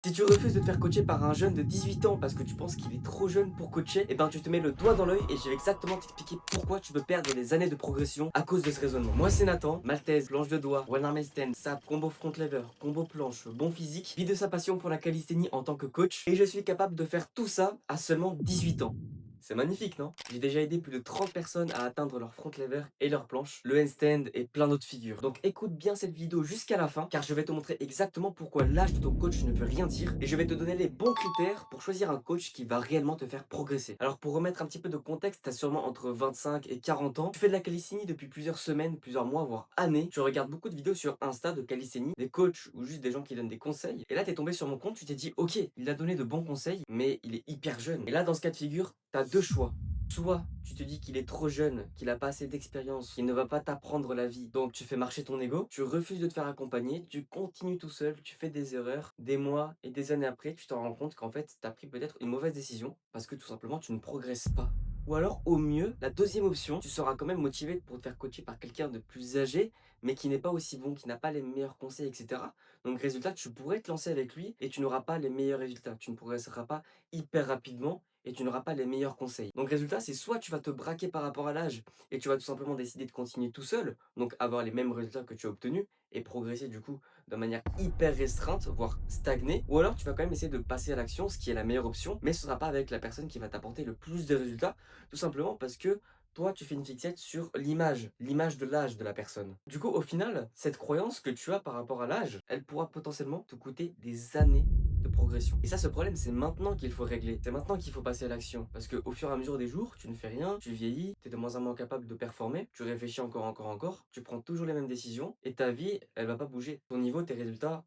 Si tu refuses de te faire coacher par un jeune de 18 ans parce que tu penses qu'il est trop jeune pour coacher, eh ben tu te mets le doigt dans l'œil et je vais exactement t'expliquer pourquoi tu peux perdre des années de progression à cause de ce raisonnement. Moi c'est Nathan, Maltese, planche de doigts, one arm handstand, sap, combo front lever, combo planche, bon physique, vit de sa passion pour la calisthénie en tant que coach et je suis capable de faire tout ça à seulement 18 ans. C'est magnifique, non? J'ai déjà aidé plus de 30 personnes à atteindre leur front lever et leur planche, le handstand et plein d'autres figures. Donc écoute bien cette vidéo jusqu'à la fin car je vais te montrer exactement pourquoi l'âge de ton coach ne veut rien dire et je vais te donner les bons critères pour choisir un coach qui va réellement te faire progresser. Alors pour remettre un petit peu de contexte, t'as sûrement entre 25 et 40 ans, tu fais de la calisthénie depuis plusieurs semaines, plusieurs mois, voire années, tu regardes beaucoup de vidéos sur Insta de calisthénie, des coachs ou juste des gens qui donnent des conseils et là t'es tombé sur mon compte, tu t'es dit ok, il a donné de bons conseils mais il est hyper jeune. Et là dans ce cas de figure, t'as deux choix. Soit tu te dis qu'il est trop jeune, qu'il a pas assez d'expérience, qu'il ne va pas t'apprendre la vie, donc tu fais marcher ton ego, tu refuses de te faire accompagner, tu continues tout seul, tu fais des erreurs, des mois et des années après, tu t'en rends compte qu'en fait, tu as pris peut-être une mauvaise décision parce que tout simplement, tu ne progresses pas. Ou alors, au mieux, la deuxième option, tu seras quand même motivé pour te faire coacher par quelqu'un de plus âgé, mais qui n'est pas aussi bon, qui n'a pas les meilleurs conseils, etc. Donc, résultat, tu pourrais te lancer avec lui et tu n'auras pas les meilleurs résultats. Tu ne progresseras pas hyper rapidement et tu n'auras pas les meilleurs conseils. Donc résultat, c'est soit tu vas te braquer par rapport à l'âge et tu vas tout simplement décider de continuer tout seul, donc avoir les mêmes résultats que tu as obtenus et progresser du coup de manière hyper restreinte, voire stagner, ou alors tu vas quand même essayer de passer à l'action, ce qui est la meilleure option, mais ce ne sera pas avec la personne qui va t'apporter le plus de résultats, tout simplement parce que toi, tu fais une fixette sur l'image de l'âge de la personne. Du coup, au final, cette croyance que tu as par rapport à l'âge, elle pourra potentiellement te coûter des années de progression. Et ça, ce problème, c'est maintenant qu'il faut régler. C'est maintenant qu'il faut passer à l'action. Parce qu'au fur et à mesure des jours, tu ne fais rien, tu vieillis, tu es de moins en moins capable de performer, tu réfléchis encore, tu prends toujours les mêmes décisions et ta vie, elle va pas bouger. Ton niveau, tes résultats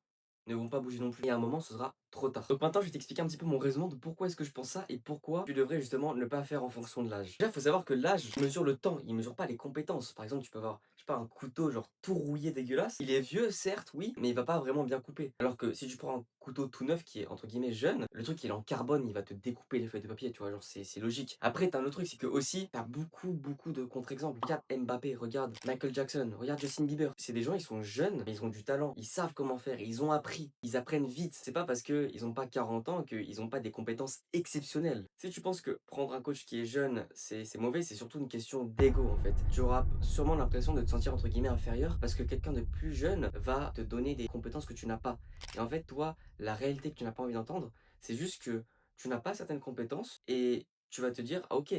ne vont pas bouger non plus. Et à un moment, ce sera trop tard. Donc maintenant, je vais t'expliquer un petit peu mon raisonnement de pourquoi est-ce que je pense ça et pourquoi tu devrais justement ne pas faire en fonction de l'âge. Déjà, il faut savoir que l'âge mesure le temps, il mesure pas les compétences. Par exemple, tu peux avoir, je sais pas, un couteau genre tout rouillé dégueulasse. Il est vieux, certes, oui, mais il va pas vraiment bien couper. Alors que si tu prends un couteau tout neuf qui est entre guillemets jeune, le truc il est en carbone, il va te découper les feuilles de papier, tu vois, genre c'est logique. Après, t'as un autre truc, c'est que aussi, t'as beaucoup de contre-exemples. Regarde Mbappé, regarde Michael Jackson, regarde Justin Bieber. C'est des gens, ils sont jeunes, mais ils ont du talent, ils savent comment faire, ils ont appris, ils apprennent vite. C'est pas parce que ils ont pas 40 ans qu'ils ont pas des compétences exceptionnelles. Si tu penses que prendre un coach qui est jeune, c'est mauvais, c'est surtout une question d'ego en fait. Tu auras sûrement l'impression de te sentir entre guillemets inférieur parce que quelqu'un de plus jeune va te donner des compétences que tu n'as pas. Et en fait, toi, la réalité que tu n'as pas envie d'entendre, c'est juste que tu n'as pas certaines compétences et tu vas te dire: «Ah OK,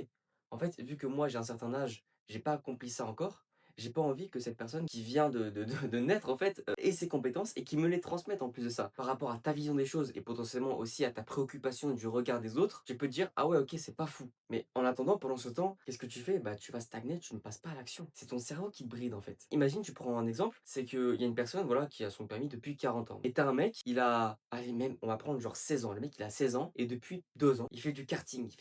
en fait, vu que moi j'ai un certain âge, j'ai pas accompli ça encore, j'ai pas envie que cette personne qui vient de naître en fait, ait ces compétences et qui me les transmette en plus de ça». Par rapport à ta vision des choses et potentiellement aussi à ta préoccupation du regard des autres, tu peux te dire: «Ah ouais, OK, c'est pas fou». Mais en attendant, pendant ce temps, qu'est-ce que tu fais? Bah, tu vas stagner, tu ne passes pas à l'action. C'est ton cerveau qui te bride en fait. Imagine, tu prends un exemple, c'est qu'il y a une personne, voilà, qui a son permis depuis 40 ans. Et tu un mec, il a, allez, même, on va prendre genre 16 ans. Le mec, il a 16 ans et depuis 2 ans, il fait du karting, il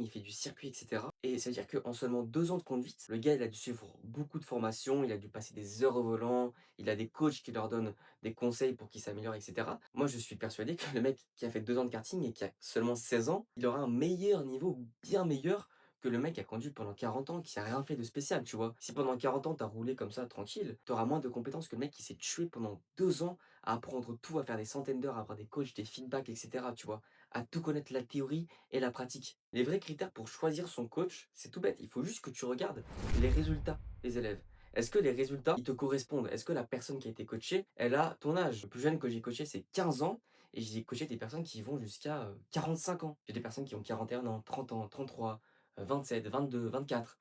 fait du circuit, etc. Et ça veut dire qu'en seulement 2 ans de conduite, le gars, il a dû suivre beaucoup de formations, il a dû passer des heures au volant, il a des coachs qui leur donnent des conseils pour qu'ils s'améliorent, etc. Moi, je suis persuadé que le mec qui a fait 2 ans de karting et qui a seulement 16 ans, il aura un meilleur niveau, bien meilleur que le mec qui a conduit pendant 40 ans, qui a rien fait de spécial, tu vois. Si pendant 40 ans, t'as roulé comme ça, tranquille, t'auras moins de compétences que le mec qui s'est tué pendant 2 ans à apprendre tout, à faire des centaines d'heures, à avoir des coachs, des feedbacks, etc., tu vois. À tout connaître la théorie et la pratique. Les vrais critères pour choisir son coach, c'est tout bête. Il faut juste que tu regardes les résultats des élèves. Est-ce que les résultats, ils te correspondent? Est-ce que la personne qui a été coachée, elle a ton âge? Le plus jeune que j'ai coaché, c'est 15 ans. Et j'ai coaché des personnes qui vont jusqu'à 45 ans. J'ai des personnes qui ont 41 ans, 30 ans, 33, 27, 22, 24.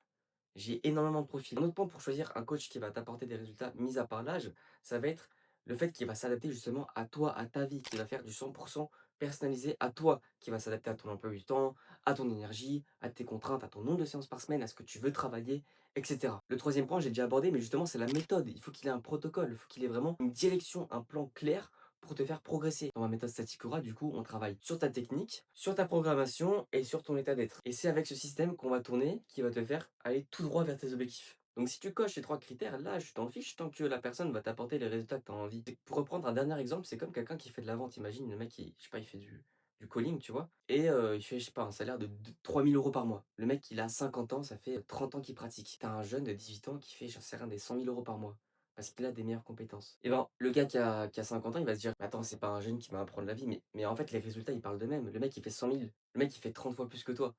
J'ai énormément de profils. Un autre point pour choisir un coach qui va t'apporter des résultats, mis à part l'âge, ça va être le fait qu'il va s'adapter justement à toi, à ta vie, qu'il va faire du 100% personnalisé à toi, qui va s'adapter à ton emploi du temps, à ton énergie, à tes contraintes, à ton nombre de séances par semaine, à ce que tu veux travailler, etc. Le troisième point, j'ai déjà abordé, mais justement, c'est la méthode. Il faut qu'il ait un protocole, il faut qu'il ait vraiment une direction, un plan clair pour te faire progresser. Dans ma méthode Staticura, du coup, on travaille sur ta technique, sur ta programmation et sur ton état d'être. Et c'est avec ce système qu'on va tourner qui va te faire aller tout droit vers tes objectifs. Donc si tu coches ces trois critères, là, je t'en fiche tant que la personne va t'apporter les résultats que tu as envie. Et pour reprendre un dernier exemple, c'est comme quelqu'un qui fait de la vente. Imagine le mec, je sais pas, il fait du calling, tu vois, et il fait, je sais pas, un salaire de 3000 euros par mois. Le mec, il a 50 ans, ça fait 30 ans qu'il pratique. T'as un jeune de 18 ans qui fait, j'en sais rien, des 100 000 euros par mois. parce qu'il a des meilleures compétences. Et ben, le gars qui a 50 ans, il va se dire: «Mais attends, c'est pas un jeune qui va m'apprendre la vie», mais en fait, les résultats, ils parlent d'eux-mêmes. Le mec, il fait 100 000, le mec, il fait 30 fois plus que toi.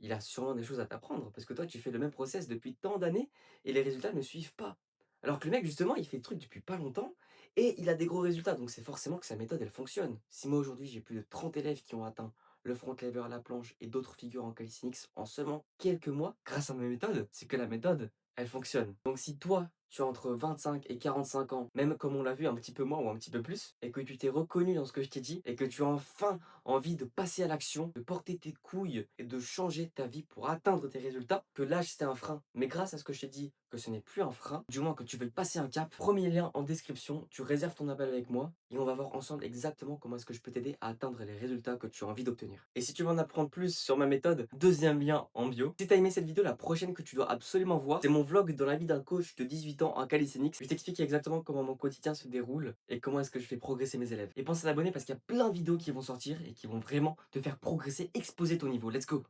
Il a sûrement des choses à t'apprendre parce que toi, tu fais le même process depuis tant d'années et les résultats ne suivent pas. Alors que le mec, justement, il fait le truc depuis pas longtemps et il a des gros résultats. Donc, c'est forcément que sa méthode, elle fonctionne. Si moi, aujourd'hui, j'ai plus de 30 élèves qui ont atteint le front lever à la planche et d'autres figures en calisthenics en seulement quelques mois, grâce à ma méthode, c'est que la méthode, elle fonctionne. Donc, si toi, tu as entre 25 et 45 ans, même comme on l'a vu un petit peu moins ou un petit peu plus, et que tu t'es reconnu dans ce que je t'ai dit, et que tu as enfin envie de passer à l'action, de porter tes couilles et de changer ta vie pour atteindre tes résultats, que l'âge c'était un frein. Mais grâce à ce que je t'ai dit, que ce n'est plus un frein, du moins que tu veux passer un cap, premier lien en description, tu réserves ton appel avec moi et on va voir ensemble exactement comment est-ce que je peux t'aider à atteindre les résultats que tu as envie d'obtenir. Et si tu veux en apprendre plus sur ma méthode, deuxième lien en bio. Si t'as aimé cette vidéo, la prochaine que tu dois absolument voir, c'est mon vlog dans la vie d'un coach de 18 ans en calisthenics. Je t'explique exactement comment mon quotidien se déroule et comment est-ce que je fais progresser mes élèves. Et pense à t'abonner parce qu'il y a plein de vidéos qui vont sortir et qui vont vraiment te faire progresser, exploser ton niveau. Let's go!